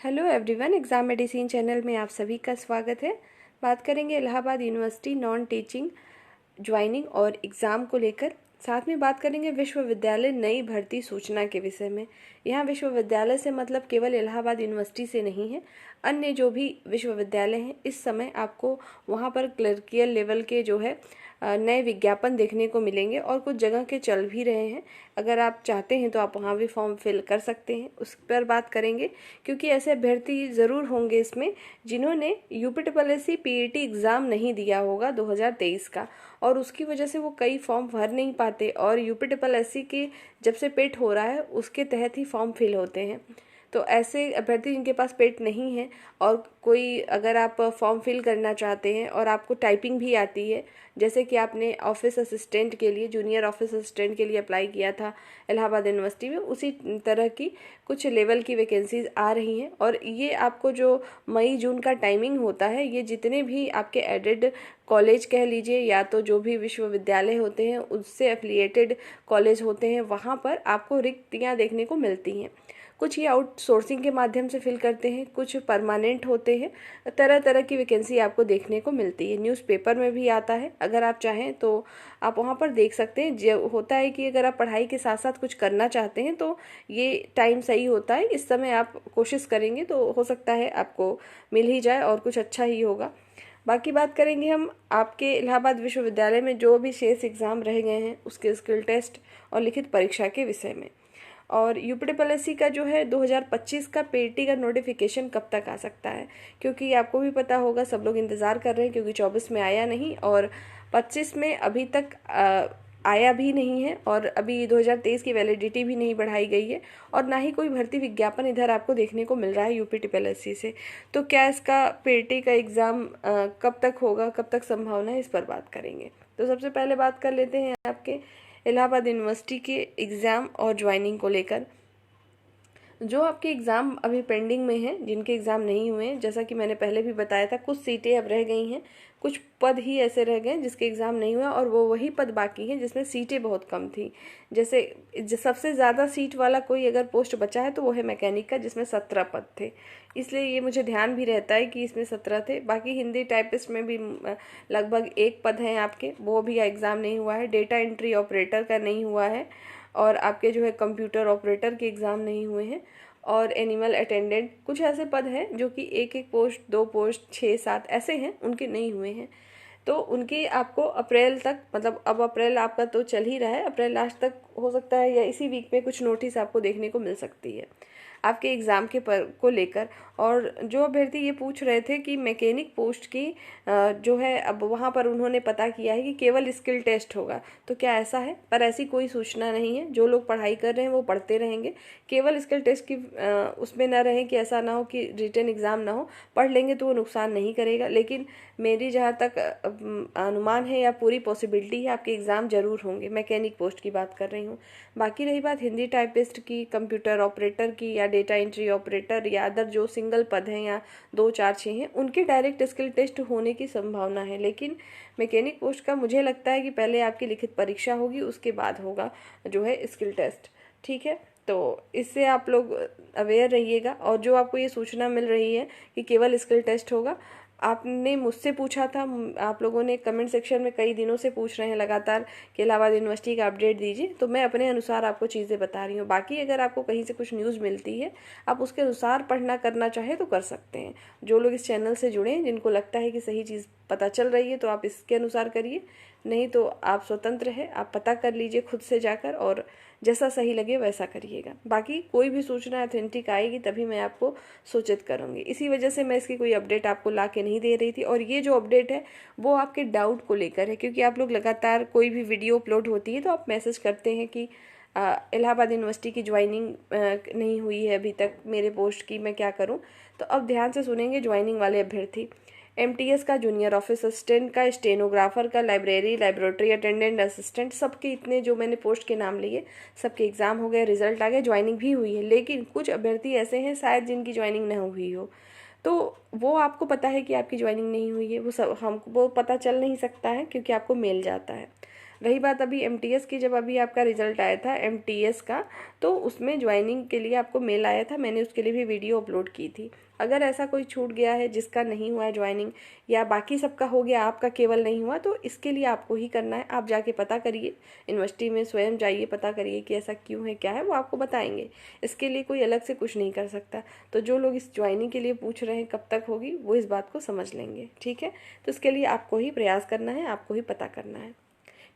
Hello everyone, exam medicine channel में आप सभी का स्वागत है। बात करेंगे Allahabad university non teaching joining और एग्ज़ाम को लेकर। साथ में बात करेंगे विश्वविद्यालय नई भर्ती सूचना के विषय में। यहाँ विश्वविद्यालय से मतलब केवल इलाहाबाद यूनिवर्सिटी से नहीं है, अन्य जो भी विश्वविद्यालय हैं इस समय आपको वहाँ पर क्लर्कियल लेवल के जो है नए विज्ञापन देखने को मिलेंगे और कुछ जगह के चल भी रहे हैं। अगर आप चाहते हैं तो आप वहाँ भी फॉर्म फिल कर सकते हैं, उस पर बात करेंगे क्योंकि ऐसे अभ्यर्थी ज़रूर होंगे इसमें जिन्होंने यूपीट्रिपलएससी पीईटी एग्ज़ाम नहीं दिया होगा 2023 का, और उसकी वजह से वो कई फॉर्म भर नहीं पाते और यूपीट्रिपलएससी के जब से पेट हो रहा है उसके तहत ही फॉर्म फिल होते हैं। तो ऐसे अभ्यर्थी जिनके पास पेट नहीं है और कोई अगर आप फॉर्म फिल करना चाहते हैं और आपको टाइपिंग भी आती है, जैसे कि आपने ऑफिस असिस्टेंट के लिए, जूनियर ऑफिस असिस्टेंट के लिए अप्लाई किया था इलाहाबाद यूनिवर्सिटी में, उसी तरह की कुछ लेवल की वैकेंसीज आ रही हैं। और ये आपको जो मई जून का टाइमिंग होता है, ये जितने भी आपके एडेड कॉलेज कह लीजिए या तो जो भी विश्वविद्यालय होते हैं उससे एफिलिएटेड कॉलेज होते हैं, वहाँ पर आपको रिक्तियाँ देखने को मिलती हैं। कुछ ये आउटसोर्सिंग के माध्यम से फिल करते हैं, कुछ परमानेंट होते हैं। तरह तरह की वैकेंसी आपको देखने को मिलती है, न्यूज़पेपर में भी आता है। अगर आप चाहें तो आप वहाँ पर देख सकते हैं। जो होता है कि अगर आप पढ़ाई के साथ साथ कुछ करना चाहते हैं तो ये टाइम सही होता है। इस समय आप कोशिश करेंगे तो हो सकता है आपको मिल ही जाए और कुछ अच्छा ही होगा। बाकी बात करेंगे हम आपके इलाहाबाद विश्वविद्यालय में जो भी शेष एग्ज़ाम रह गए हैं उसके स्किल टेस्ट और लिखित परीक्षा के विषय में। और यूपीट्रिपलएससी का जो है 2025 का पीईटी का नोटिफिकेशन कब तक आ सकता है, क्योंकि आपको भी पता होगा, सब लोग इंतज़ार कर रहे हैं क्योंकि 24 में आया नहीं और 25 में अभी तक आया भी नहीं है और अभी 2023 की वैलिडिटी भी नहीं बढ़ाई गई है और ना ही कोई भर्ती विज्ञापन इधर आपको देखने को मिल रहा है यूपीट्रिपलएससी से। तो क्या इसका पीईटी का एग्ज़ाम कब तक होगा, कब तक संभावना है, इस पर बात करेंगे। तो सबसे पहले बात कर लेते हैं आपके इलाहाबाद यूनिवर्सिटी के एग्ज़ाम और ज्वाइनिंग को लेकर। जो आपके एग्ज़ाम अभी पेंडिंग में हैं, जिनके एग्ज़ाम नहीं हुए हैं, जैसा कि मैंने पहले भी बताया था, कुछ सीटें अब रह गई हैं, कुछ पद ही ऐसे रह गए जिसके एग्ज़ाम नहीं हुआ और वो वही पद बाकी हैं जिसमें सीटें बहुत कम थी। जैसे सबसे ज़्यादा सीट वाला कोई अगर पोस्ट बचा है तो वो है मैकेनिक का, जिसमें 17 पद थे। इसलिए ये मुझे ध्यान भी रहता है कि इसमें 17 थे। बाकी हिंदी टाइपिस्ट में भी लगभग 1 पद हैं आपके, वो भी एग्ज़ाम नहीं हुआ है। डेटा एंट्री ऑपरेटर का नहीं हुआ है और आपके जो है कंप्यूटर ऑपरेटर के एग्ज़ाम नहीं हुए हैं। और एनिमल अटेंडेंट, कुछ ऐसे पद हैं जो कि 1-1 पोस्ट, 2 पोस्ट, 6-7 ऐसे हैं, उनके नहीं हुए हैं। तो उनकी आपको अप्रैल तक, मतलब अब अप्रैल आपका तो चल ही रहा है, अप्रैल लास्ट तक हो सकता है या इसी वीक में कुछ नोटिस आपको देखने को मिल सकती है आपके एग्ज़ाम के को लेकर। और जो अभ्यर्थी ये पूछ रहे थे कि मैकेनिक पोस्ट की जो है अब वहाँ पर उन्होंने पता किया है कि केवल स्किल टेस्ट होगा, तो क्या ऐसा है? पर ऐसी कोई सूचना नहीं है। जो लोग पढ़ाई कर रहे हैं वो पढ़ते रहेंगे, केवल स्किल टेस्ट की उसमें ना रहे कि ऐसा ना हो कि रिटन एग्ज़ाम ना हो। पढ़ लेंगे तो वो नुकसान नहीं करेगा, लेकिन मेरी जहाँ तक अनुमान है या पूरी पॉसिबिलिटी है, आपके एग्ज़ाम ज़रूर होंगे। मैकेनिक पोस्ट की बात कर रही हूँ। बाकी रही बात हिंदी टाइपिस्ट की, कंप्यूटर ऑपरेटर की या डेटा एंट्री ऑपरेटर या अदर जो सिंगल पद हैं या 2, 4, 6 हैं, उनके डायरेक्ट स्किल टेस्ट होने की संभावना है। लेकिन मैकेनिक पोस्ट का मुझे लगता है कि पहले आपकी लिखित परीक्षा होगी, उसके बाद होगा जो है स्किल टेस्ट। ठीक है, तो इससे आप लोग अवेयर रहिएगा। और जो आपको ये सूचना मिल रही है कि केवल स्किल टेस्ट होगा, आपने मुझसे पूछा था, आप लोगों ने कमेंट सेक्शन में कई दिनों से पूछ रहे हैं लगातार कि इलाहाबाद यूनिवर्सिटी का अपडेट दीजिए, तो मैं अपने अनुसार आपको चीज़ें बता रही हूँ। बाकी अगर आपको कहीं से कुछ न्यूज़ मिलती है, आप उसके अनुसार पढ़ना करना चाहें तो कर सकते हैं। जो लोग इस चैनल से जुड़े हैं, जिनको लगता है कि सही चीज़ पता चल रही है, तो आप इसके अनुसार करिए, नहीं तो आप स्वतंत्र हैं, आप पता कर लीजिए खुद से जाकर और जैसा सही लगे वैसा करिएगा। बाकी कोई भी सूचना ऑथेंटिक आएगी तभी मैं आपको सूचित करूँगी। इसी वजह से मैं इसकी कोई अपडेट आपको ला के नहीं दे रही थी। और ये जो अपडेट है वो आपके डाउट को लेकर है, क्योंकि आप लोग लगातार कोई भी वीडियो अपलोड होती है तो आप मैसेज करते हैं कि इलाहाबाद यूनिवर्सिटी की ज्वाइनिंग नहीं हुई है अभी तक मेरे पोस्ट की, मैं क्या करूँ। तो अब ध्यान से सुनेंगे ज्वाइनिंग वाले अभ्यर्थी। एमटीएस का, जूनियर ऑफिस असिस्टेंट का, स्टेनोग्राफर का, लेबोरेटरी अटेंडेंट असिस्टेंट, सबके इतने जो मैंने पोस्ट के नाम लिए, सबके एग्ज़ाम हो गए, रिजल्ट आ गए, ज्वाइनिंग भी हुई है। लेकिन कुछ अभ्यर्थी ऐसे हैं शायद जिनकी ज्वाइनिंग न हुई हो, तो वो आपको पता है कि आपकी ज्वाइनिंग नहीं हुई है, वो सब हमको वो पता चल नहीं सकता है क्योंकि आपको मेल जाता है। रही बात अभी एमटीएस की, जब अभी आपका रिजल्ट आया था एमटीएस का, तो उसमें ज्वाइनिंग के लिए आपको मेल आया था, मैंने उसके लिए भी वीडियो अपलोड की थी। अगर ऐसा कोई छूट गया है जिसका नहीं हुआ है ज्वाइनिंग, या बाकी सबका हो गया आपका केवल नहीं हुआ, तो इसके लिए आपको ही करना है। आप जाके पता करिए, यूनिवर्सिटी में स्वयं जाइए, पता करिए कि ऐसा क्यों है, क्या है, वो आपको बताएंगे। इसके लिए कोई अलग से कुछ नहीं कर सकता। तो जो लोग इस ज्वाइनिंग के लिए पूछ रहे हैं कब तक होगी, वो इस बात को समझ लेंगे, ठीक है। तो इसके लिए आपको ही प्रयास करना है, आपको ही पता करना है,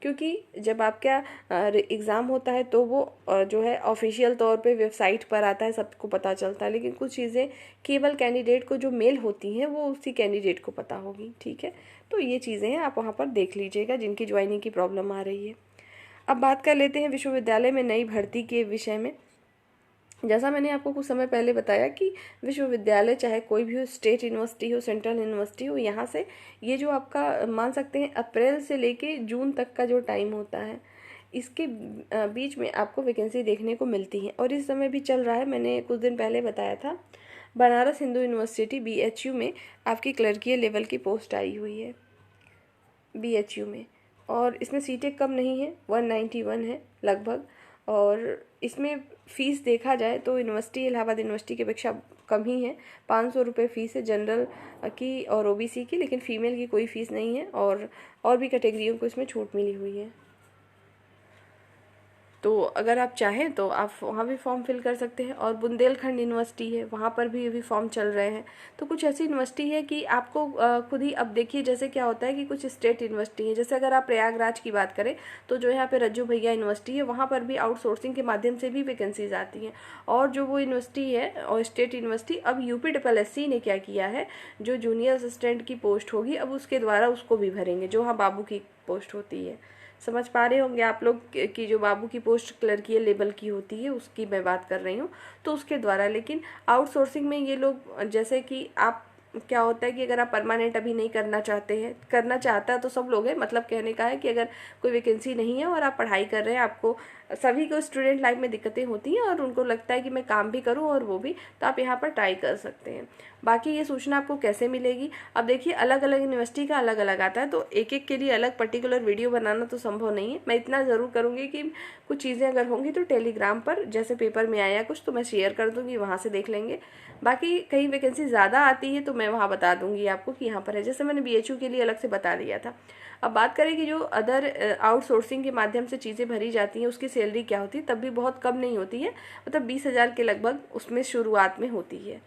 क्योंकि जब आपका एग्ज़ाम होता है तो वो जो है ऑफिशियल तौर पे वेबसाइट पर आता है, सबको पता चलता है, लेकिन कुछ चीज़ें केवल कैंडिडेट को जो मेल होती हैं वो उसी कैंडिडेट को पता होगी, ठीक है। तो ये चीज़ें हैं, आप वहाँ पर देख लीजिएगा जिनकी ज्वाइनिंग की प्रॉब्लम आ रही है। अब बात कर लेते हैं विश्वविद्यालय में नई भर्ती के विषय में। जैसा मैंने आपको कुछ समय पहले बताया कि विश्वविद्यालय चाहे कोई भी हो, स्टेट यूनिवर्सिटी हो, सेंट्रल यूनिवर्सिटी हो, यहाँ से ये जो आपका मान सकते हैं अप्रैल से लेके जून तक का जो टाइम होता है, इसके बीच में आपको वैकेंसी देखने को मिलती है। और इस समय भी चल रहा है, मैंने कुछ दिन पहले बताया था, बनारस हिंदू यूनिवर्सिटी BHU में आपकी क्लर्कीय लेवल की पोस्ट आई हुई है BHU में, और इसमें सीटें कम नहीं है, 191 है लगभग। और इसमें फ़ीस देखा जाए तो यूनिवर्सिटी इलाहाबाद यूनिवर्सिटी की अपेक्षा कम ही है, 500 रुपये फ़ीस है जनरल की और OBC की, लेकिन फ़ीमेल की कोई फ़ीस नहीं है, और भी कैटेगरियों को इसमें छूट मिली हुई है। तो अगर आप चाहें तो आप वहाँ भी फॉर्म फिल कर सकते हैं। और बुंदेलखंड यूनिवर्सिटी है, वहाँ पर भी अभी फॉर्म चल रहे हैं। तो कुछ ऐसी यूनिवर्सिटी है कि आपको खुद ही, अब देखिए जैसे क्या होता है कि कुछ स्टेट यूनिवर्सिटी है, जैसे अगर आप प्रयागराज की बात करें तो जो यहाँ पे रज्जू भैया यूनिवर्सिटी है, वहाँ पर भी आउटसोर्सिंग के माध्यम से भी वैकेंसीज आती हैं। और जो वो यूनिवर्सिटी है और स्टेट यूनिवर्सिटी, अब UPSSC ने क्या किया है, जो जूनियर असिस्टेंट की पोस्ट होगी अब उसके द्वारा उसको भी भरेंगे, जो हाँ बाबू की पोस्ट होती है। समझ पा रहे होंगे आप लोग कि जो बाबू की पोस्ट क्लर्कीय लेवल की होती है उसकी मैं बात कर रही हूँ, तो उसके द्वारा। लेकिन आउटसोर्सिंग में ये लोग, जैसे कि आप, क्या होता है कि अगर आप परमानेंट अभी नहीं करना चाहते हैं, करना चाहता है तो सब लोग हैं, मतलब कहने का है कि अगर कोई वैकेंसी नहीं है और आप पढ़ाई कर रहे हैं, आपको सभी को स्टूडेंट लाइफ में दिक्कतें होती हैं और उनको लगता है कि मैं काम भी करूं और वो भी, तो आप यहाँ पर ट्राई कर सकते हैं। बाकी ये सूचना आपको कैसे मिलेगी, अब देखिए अलग अलग यूनिवर्सिटी का अलग अलग आता है, तो एक एक के लिए अलग पर्टिकुलर वीडियो बनाना तो संभव नहीं है। मैं इतना ज़रूर करूँगी कि कुछ चीज़ें अगर होंगी तो टेलीग्राम पर, जैसे पेपर में आया कुछ, तो मैं शेयर कर दूँगी, वहाँ से देख लेंगे। बाकी कहीं वैकेंसी ज़्यादा आती है तो मैं वहाँ बता दूँगी आपको कि यहाँ पर है, जैसे मैंने BHU के लिए अलग से बता दिया था। अब बात करें कि जो अदर आउटसोर्सिंग के माध्यम से चीज़ें भरी जाती हैं उसकी सैलरी क्या होती है, तब भी बहुत कम नहीं होती है, मतलब 20,000 के लगभग उसमें शुरुआत में होती है।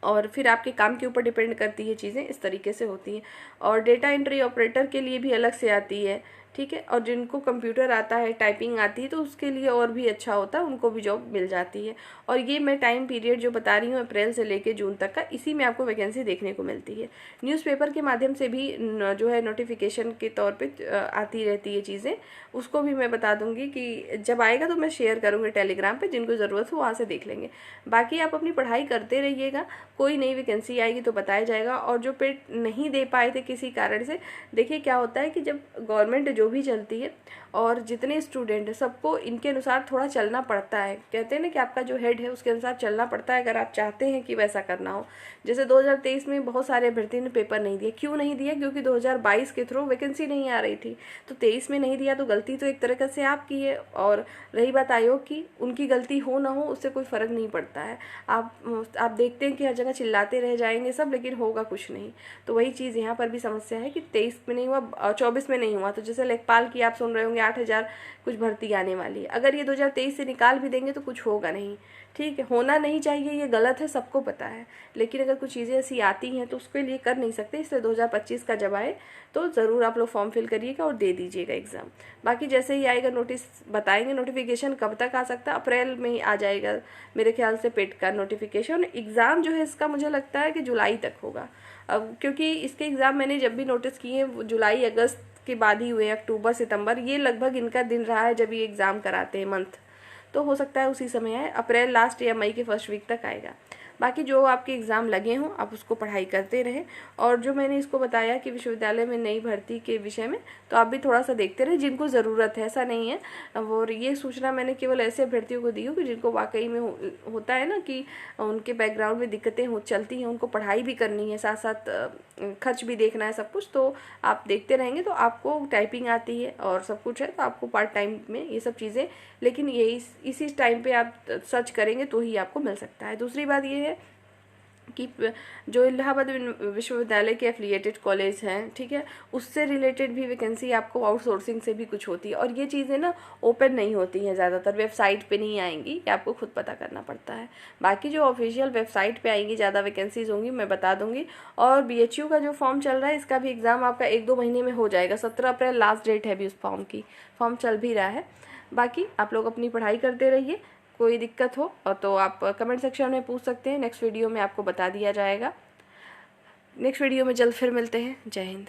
और फिर आपके काम के ऊपर डिपेंड करती है, चीज़ें इस तरीके से होती हैं। और डेटा एंट्री ऑपरेटर के लिए भी अलग से आती है, ठीक है। और जिनको कंप्यूटर आता है, टाइपिंग आती है, तो उसके लिए और भी अच्छा होता है, उनको भी जॉब मिल जाती है। और ये मैं टाइम पीरियड जो बता रही हूँ अप्रैल से लेके जून तक का, इसी में आपको वैकेंसी देखने को मिलती है। न्यूज़पेपर के माध्यम से भी जो है नोटिफिकेशन के तौर पे आती रहती है चीज़ें, उसको भी मैं बता दूंगी कि जब आएगा तो मैं शेयर करूँगी टेलीग्राम पे, जिनको ज़रूरत हो वहाँ से देख लेंगे। बाकी आप अपनी पढ़ाई करते रहिएगा, कोई नई वैकेंसी आएगी तो बताया जाएगा। और जो पेड नहीं दे पाए थे किसी कारण से, देखिए क्या होता है कि जब गवर्नमेंट जो भी चलती है और जितने स्टूडेंट हैं सबको इनके अनुसार थोड़ा चलना पड़ता है। कहते हैं ना कि आपका जो हेड है उसके अनुसार चलना पड़ता है, अगर आप चाहते हैं कि वैसा करना हो। जैसे 2023 में बहुत सारे अभ्यर्थी ने पेपर नहीं दिया, क्यों नहीं दिया, क्योंकि 2022 के थ्रू वैकेंसी नहीं आ रही थी, तो 23 में नहीं दिया, तो गलती तो एक तरह से आपकी है। और रही बात आयोग की, उनकी गलती हो ना हो उससे कोई फ़र्क नहीं पड़ता है। आप देखते हैं कि हर जगह चिल्लाते रह जाएंगे सब, लेकिन होगा कुछ नहीं। तो वही चीज़ यहाँ पर भी समस्या है कि 23 में नहीं हुआ, 24 में नहीं हुआ, तो जैसे लेखपाल की आप सुन रहे होंगे 8,000 कुछ भर्ती आने वाली है, अगर ये 2023 से निकाल भी देंगे तो कुछ होगा नहीं, ठीक है। होना नहीं चाहिए, ये गलत है, सबको पता है, लेकिन अगर कुछ चीज़ें ऐसी आती हैं तो उसके लिए कर नहीं सकते। इसलिए 2025 का जब आए तो ज़रूर आप लोग फॉर्म फिल करिएगा और दे दीजिएगा एग्ज़ाम। बाकी जैसे ही आएगा नोटिस बताएंगे। नोटिफिकेशन कब तक आ सकता है, अप्रैल में ही आ जाएगा मेरे ख्याल से पेट का नोटिफिकेशन। एग्ज़ाम जो है इसका मुझे लगता है कि जुलाई तक होगा, अब क्योंकि इसके एग्ज़ाम मैंने जब भी नोटिस किए जुलाई अगस्त के बाद ही हुए, अक्टूबर सितंबर ये लगभग इनका दिन रहा है जब ये एग्ज़ाम कराते हैं मंथ, तो हो सकता है उसी समय आए, अप्रैल लास्ट या मई के फर्स्ट वीक तक आएगा। बाकी जो आपके एग्ज़ाम लगे हों आप उसको पढ़ाई करते रहें। और जो मैंने इसको बताया कि विश्वविद्यालय में नई भर्ती के विषय में, तो आप भी थोड़ा सा देखते रहें जिनको ज़रूरत है, ऐसा नहीं है। और ये सूचना मैंने केवल ऐसे अभ्यर्थियों को दी हो कि जिनको वाकई में होता है ना कि उनके बैकग्राउंड में दिक्कतें चलती हैं, उनको पढ़ाई भी करनी है, साथ साथ खर्च भी देखना है, सब कुछ। तो आप देखते रहेंगे तो आपको टाइपिंग आती है और सब कुछ है, तो आपको पार्ट टाइम में ये सब चीज़ें, लेकिन ये इसी टाइम पे आप सर्च करेंगे तो ही आपको मिल सकता है। दूसरी बात ये है कि जो इलाहाबाद विश्वविद्यालय के एफिलिएटेड कॉलेज हैं, ठीक है, उससे रिलेटेड भी वैकेंसी आपको आउटसोर्सिंग से भी कुछ होती है। और ये चीज़ें ना ओपन नहीं होती हैं, ज़्यादातर वेबसाइट पे नहीं आएंगी, ये आपको खुद पता करना पड़ता है। बाकी जो ऑफिशियल वेबसाइट पे आएंगी ज़्यादा वैकेंसीज होंगी, मैं बता दूंगी। और BHU का जो फॉर्म चल रहा है, इसका भी एग्ज़ाम आपका 1-2 महीने में हो जाएगा। 17 अप्रैल लास्ट डेट है अभी उस फॉर्म की, फॉर्म चल भी रहा है। बाकी आप लोग अपनी पढ़ाई करते रहिए, कोई दिक्कत हो तो आप कमेंट सेक्शन में पूछ सकते हैं, नेक्स्ट वीडियो में आपको बता दिया जाएगा। नेक्स्ट वीडियो में जल्द फिर मिलते हैं। जय हिंद।